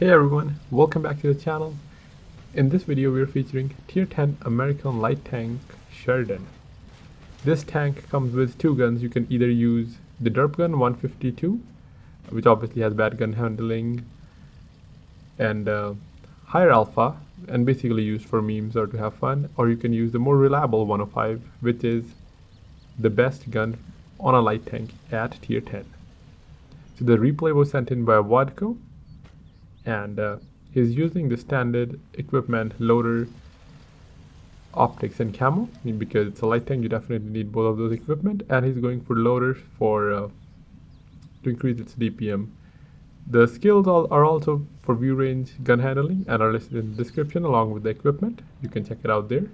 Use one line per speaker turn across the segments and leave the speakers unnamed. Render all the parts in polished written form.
Hey everyone, welcome back to the channel. In this video we are featuring Tier 10 American Light Tank Sheridan. This tank comes with two guns. You can either use the derp gun 152, which obviously has bad gun handling and higher alpha and basically used for memes or to have fun, or you can use the more reliable 105, which is the best gun on a light tank at Tier 10. So the replay was sent in by WoT, and he's using the standard equipment, loader, optics, and camo. Because it's a light tank, you definitely need both of those equipment, and he's going for loaders for to increase its DPM. The skills are also for view range, gun handling, and are listed in the description along with the equipment. You can check it out there.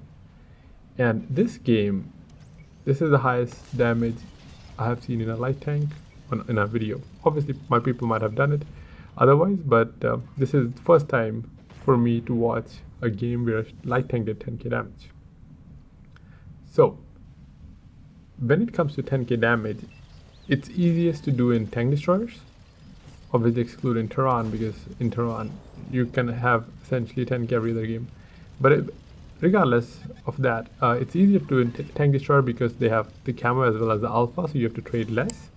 And this game, this is the highest damage I have seen in a light tank in a video. Obviously my people might have done it otherwise, but this is the first time for me to watch a game where a light tank did 10k damage. So when it comes to 10k damage, it's easiest to do in tank destroyers, obviously excluding Tehran, because in Tehran you can have essentially 10k every other game. But regardless of that, it's easier to do in tank destroyer because they have the camo as well as the alpha, so you have to trade less.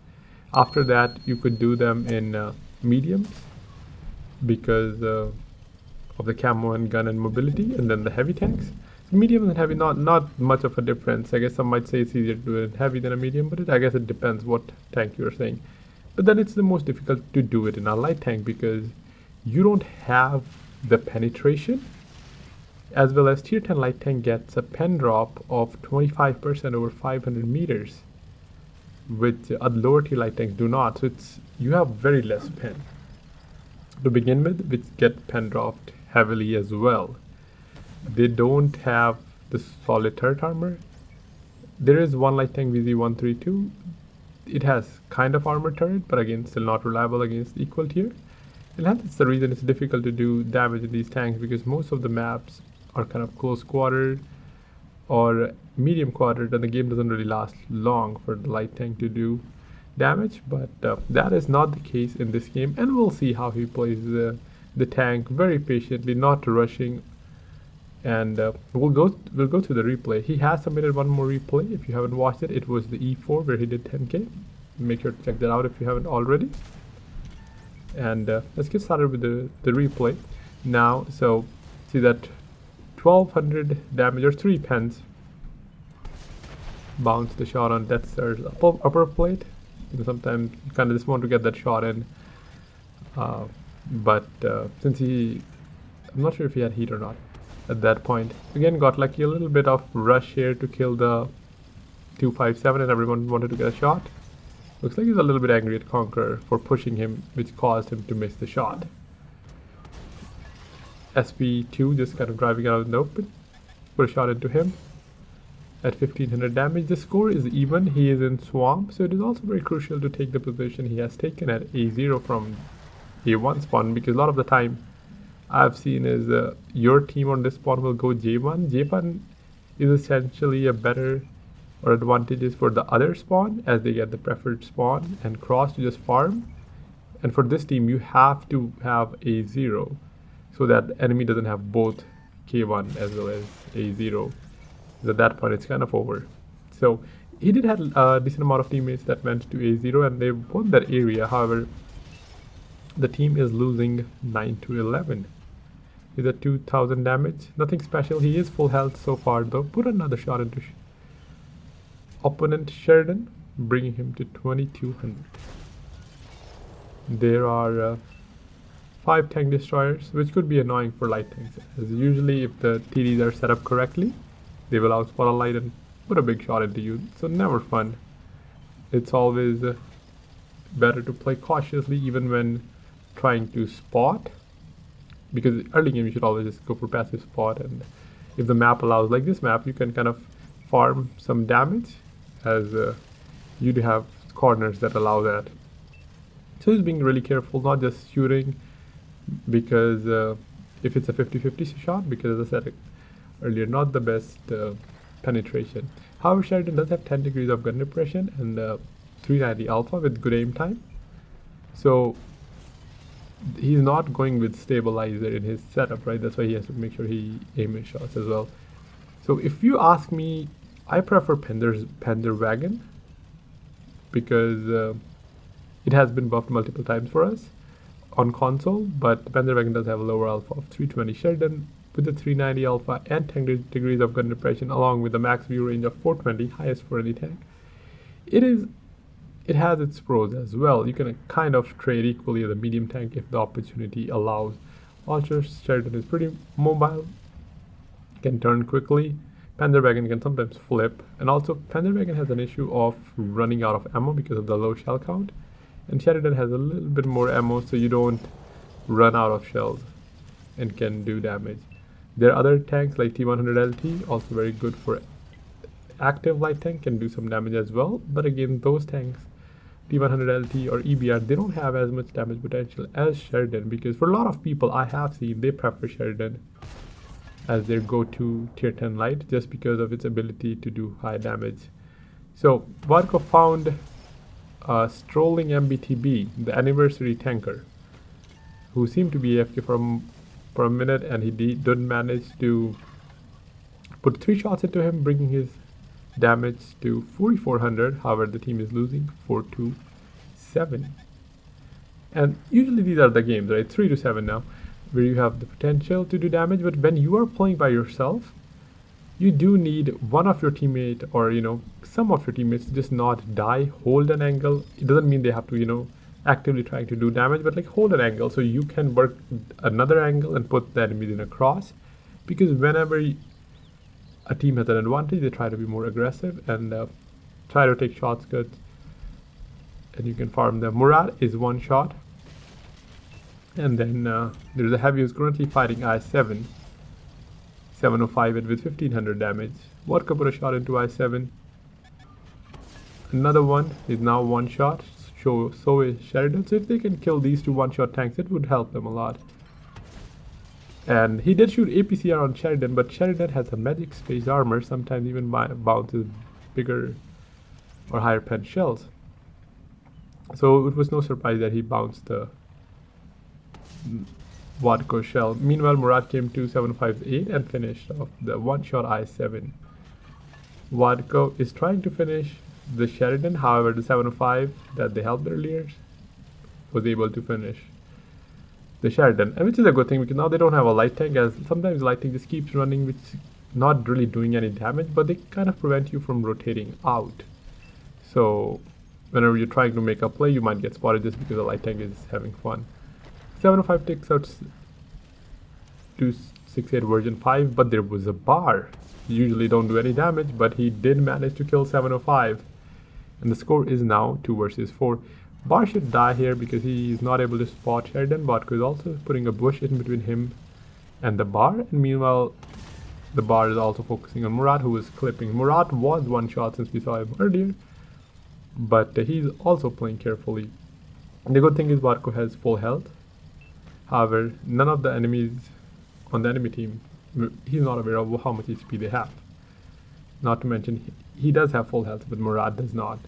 After that you could do them in mediums because of the camo and gun and mobility, and then the heavy tanks. So medium and heavy, not much of a difference. I guess some might say it's easier to do it in heavy than a medium, but I guess it depends what tank you're saying. But then it's the most difficult to do it in a light tank because you don't have the penetration, as well as Tier 10 light tank gets a pen drop of 25% over 500 meters, which lower tier light tanks do not. So you have very less pen to begin with, which get pen dropped heavily as well. They don't have the solid turret armor. There is one light tank VZ132. It has kind of armor turret, but again still not reliable against equal tier. And that's the reason it's difficult to do damage in these tanks, because most of the maps are kind of close quartered or medium quartered, and the game doesn't really last long for the light tank to do damage. But that is not the case in this game, and we'll see how he plays the tank very patiently, not rushing. And we'll go to the replay. He has submitted one more replay. If you haven't watched it, it was the E4 where he did 10k. Make sure to check that out if you haven't already. And let's get started with the replay now. So see that 1200 damage, or 3 pens. Bounce the shot on Death Star's upper plate. Sometimes you kind of just want to get that shot in, but since I'm not sure if he had heat or not at that point. Again, got lucky, a little bit of rush here to kill the 257, and everyone wanted to get a shot. Looks like he's a little bit angry at Conqueror for pushing him, which caused him to miss the shot. SP2 just kind of driving out in the open, put a shot into him at 1500 damage. The score is even. He is in swamp, so it is also very crucial to take the position he has taken at A0 from A1 spawn, because a lot of the time I've seen is your team on this spawn will go J1. J1 is essentially a better or advantages for the other spawn, as they get the preferred spawn, and cross to just farm. And for this team you have to have A0 so that the enemy doesn't have both K1 as well as A0. At that point it's kind of over. So he did have a decent amount of teammates that went to A0 and they won that area. However, the team is losing 9 to 11. He's at 2000 damage, nothing special. He is full health so far though. Put another shot into opponent Sheridan, bringing him to 2200. There are 5 tank destroyers, which could be annoying for light tanks, as usually if the TDs are set up correctly, they will outspot a light and put a big shot into you. So never fun. It's always better to play cautiously even when trying to spot, because early game you should always just go for passive spot, and if the map allows, like this map, you can kind of farm some damage, as you do have corners that allow that. So he's being really careful, not just shooting, because if it's a 50-50 shot, because as I said earlier, not the best penetration. However, Sheridan does have 10 degrees of gun depression and 390 alpha with good aim time. So he's not going with stabilizer in his setup, right? That's why he has to make sure he aim his shots as well. So if you ask me, I prefer Panzerwagen because it has been buffed multiple times for us on console, but Panzerwagen does have a lower alpha of 320. Sheridan with the 390 alpha and 10 degrees of gun depression, along with the max view range of 420, highest for any tank. It has its pros as well. You can kind of trade equally as a medium tank if the opportunity allows. Also, Sheridan is pretty mobile, can turn quickly. Panzerwagen can sometimes flip, and also Panzerwagen has an issue of running out of ammo because of the low shell count, and Sheridan has a little bit more ammo, so you don't run out of shells and can do damage. There are other tanks like T100LT, also very good for active light tank, can do some damage as well, but again, those tanks, T100LT or EBR, they don't have as much damage potential as Sheridan, because for a lot of people I have seen, they prefer Sheridan as their go-to tier 10 light just because of its ability to do high damage. So WoT found strolling MBTB, the anniversary tanker, who seemed to be AFK for a minute, and he didn't manage to put 3 shots into him, bringing his damage to 4400. However, the team is losing 4-7. And usually these are the games, right? 3-7 now, where you have the potential to do damage, but when you are playing by yourself, you do need one of your teammate, or some of your teammates, to just not die, hold an angle. It doesn't mean they have to actively trying to do damage, but like hold an angle so you can work another angle and put the enemies in a cross, because whenever a team has an advantage, they try to be more aggressive and try to take shots good, and you can farm them. Murat is 1 shot. And then there's a heavy who's currently fighting I7, 705 it with 1500 damage. WoT put a shot into I7. Another one is now 1 shot. So is Sheridan. So if they can kill these 2 1-shot tanks, it would help them a lot. And he did shoot APCR on Sheridan, but Sheridan has a magic space armor, sometimes even bounces bigger or higher pen shells. So it was no surprise that he bounced the WoT shell. Meanwhile, Murat came to 758 and finished off the 1-shot I7. WoT is trying to finish the Sheridan, however the 705 that they helped earlier was able to finish the Sheridan, and which is a good thing, because now they don't have a light tank, as sometimes light tank just keeps running, which is not really doing any damage, but they kind of prevent you from rotating out. So whenever you're trying to make a play, you might get spotted just because the light tank is having fun. 705 takes out 268 version 5, but there was a bar. You usually don't do any damage, but he did manage to kill 705, and the score is now 2 versus 4. Bar should die here because he is not able to spot Sheridan. WoT is also putting a bush in between him and the bar, and meanwhile the bar is also focusing on Murat, who is clipping. Murat was 1 shot since we saw him earlier, but he's also playing carefully. And the good thing is WoT has full health. However, none of the enemies on the enemy team, he's not aware of how much HP they have. Not to mention, he does have full health, but Murat does not.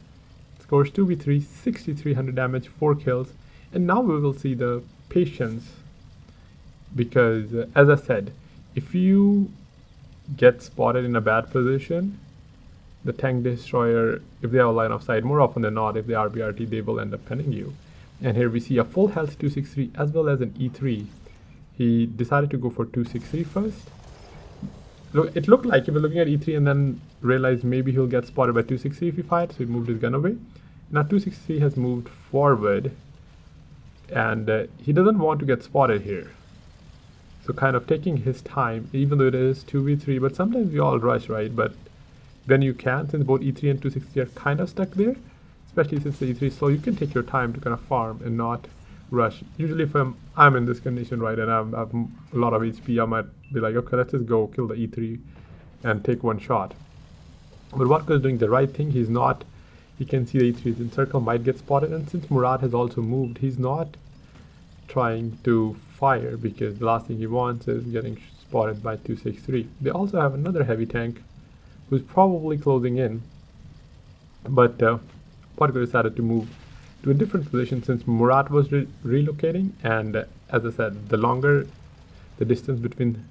Scores 2v3, 6300 damage, 4 kills. And now we will see the patience, because as I said, if you get spotted in a bad position, the tank destroyer, if they have a line of sight, more often than not, if they are BRT, they will end up penning you. And here we see a full health 263 as well as an E3. He decided to go for 263 first. Look, it looked like he was looking at E3 and then realized maybe he'll get spotted by 263 if he fights, so he moved his gun away. Now 263 has moved forward, and he doesn't want to get spotted here. So kind of taking his time, even though it is 2v3, but sometimes we all rush, right? But when you can, since both E3 and 260 are kind of stuck there, especially since the E3 is slow, you can take your time to kind of farm and not rush. Usually if I'm in this condition, right, and I have a lot of HP, I might be like, okay, let's just go kill the E3 and take 1 shot. But WoT is doing the right thing. He's not, he can see the E3 is in circle, might get spotted, and since Murat has also moved, he's not trying to fire, because the last thing he wants is getting spotted by 263. They also have another heavy tank who's probably closing in, but WoT decided to move to a different position since Murat was relocating, and as I said, the longer the distance between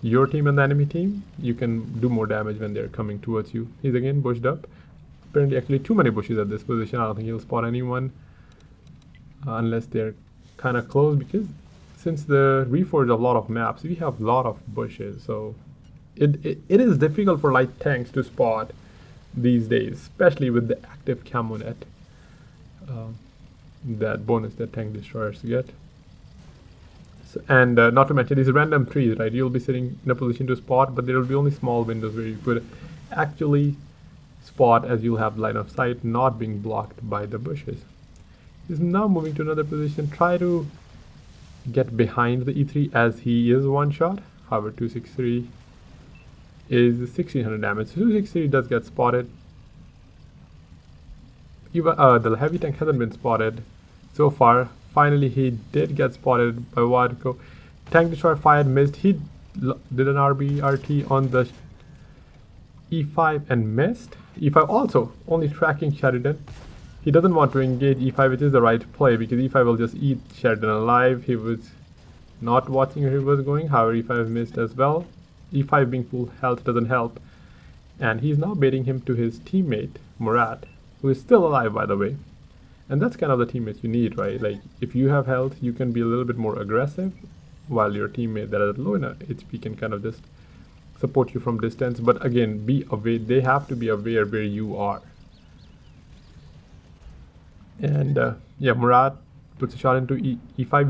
your team and the enemy team, you can do more damage when they're coming towards you. He's again bushed up. Apparently actually too many bushes at this position. I don't think he'll spot anyone unless they're kind of close, because since the reforged a lot of maps, we have a lot of bushes, so it is difficult for light tanks to spot these days, especially with the active camo net, that bonus that tank destroyers get. So, and not to mention these random trees, right? You'll be sitting in a position to spot, but there will be only small windows where you could actually spot, as you'll have line of sight not being blocked by the bushes. He's now moving to another position, try to get behind the E3 as he is one shot. However, 263 is 1600 damage. So 263 does get spotted. Even, the heavy tank hasn't been spotted so far. Finally, he did get spotted by WoT. Tank destroyer fired, missed. He did an RBRT on the E5 and missed. E5 also only tracking Sheridan. He doesn't want to engage E5, which is the right play, because E5 will just eat Sheridan alive. He was not watching where he was going. However, E5 missed as well. E5 being full health doesn't help. And he's now baiting him to his teammate, Murat, who is still alive, by the way. And that's kind of the teammates you need, right? Like, if you have health, you can be a little bit more aggressive, while your teammate that is low enough HP can kind of just support you from distance. But again, be aware. They have to be aware where you are. And yeah, Murat puts a shot into E5.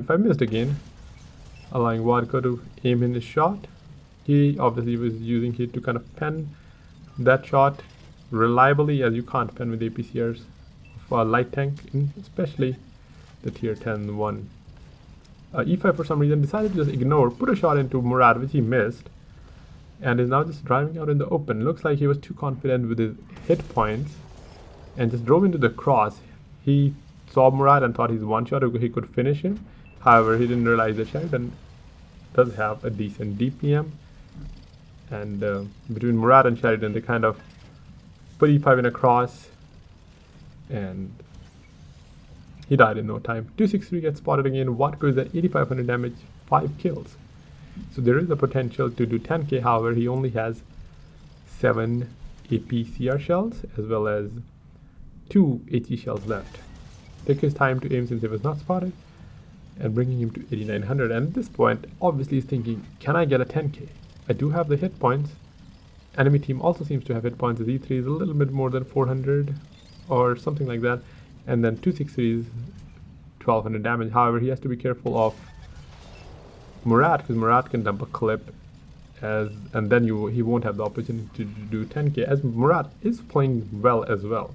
E5 missed again, allowing WoT to aim in his shot. He obviously was using it to kind of pen that shot reliably, as you can't pen with APCRs for a light tank, especially the tier 10 one. E5 for some reason decided to just ignore, put a shot into Murat, which he missed, and is now just driving out in the open. Looks like he was too confident with his hit points and just drove into the cross. He saw Murat and thought he's one shot, he could finish him. However, he didn't realize that Sheridan does have a decent DPM. And between Murat and Sheridan, they kind of put E5 in a cross, and he died in no time. 263 gets spotted again. WoT is at 8500 damage, 5 kills. So there is a potential to do 10k. However, he only has 7 APCR shells as well as 2 HE shells left. Took his time to aim since he was not spotted, and bringing him to 8900. And at this point, obviously he's thinking, can I get a 10k? I do have the hit points. Enemy team also seems to have hit points. As E3 is a little bit more than 400 or something like that. And then 263 is 1200 damage. However, he has to be careful of Murat, because Murat can dump a clip, and then he won't have the opportunity to do 10k, as Murat is playing well as well.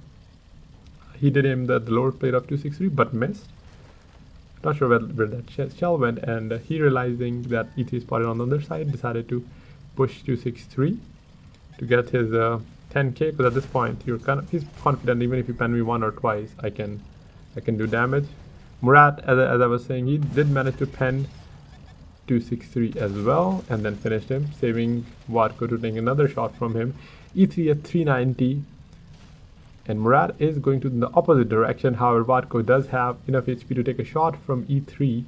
He did aim the lower plate of 263 but missed. Not sure where that shell went, and he, realizing that E3 spotted on the other side, decided to push 263 to get his 10k, because at this point he's confident, even if you pen me one or twice, I can do damage. Murat, as I was saying, he did manage to pen 263 as well, and then finished him, saving WoT to take another shot from him. E3 at 390, and Murat is going to the opposite direction. However, WoT does have enough HP to take a shot from E3,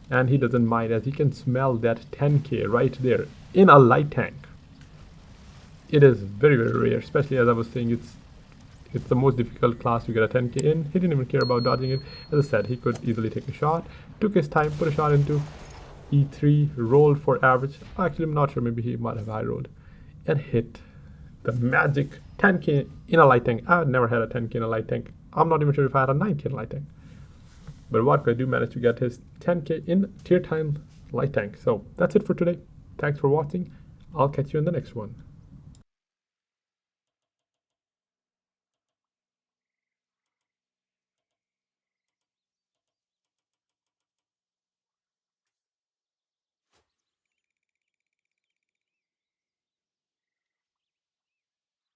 and he doesn't mind, as he can smell that 10k right there in a light tank. It is very, very rare, especially as I was saying, it's the most difficult class to get a 10k in. He didn't even care about dodging it. As I said, he could easily take a shot, took his time, put a shot into E3, rolled for average. Actually, I'm not sure, maybe he might have high rolled, and hit the magic 10k in a light tank. I've never had a 10k in a light tank. I'm not even sure if I had a 9k in a light tank. But WoT do manage to get his 10k in tier 10 light tank. So that's it for today. Thanks for watching. I'll catch you in the next one.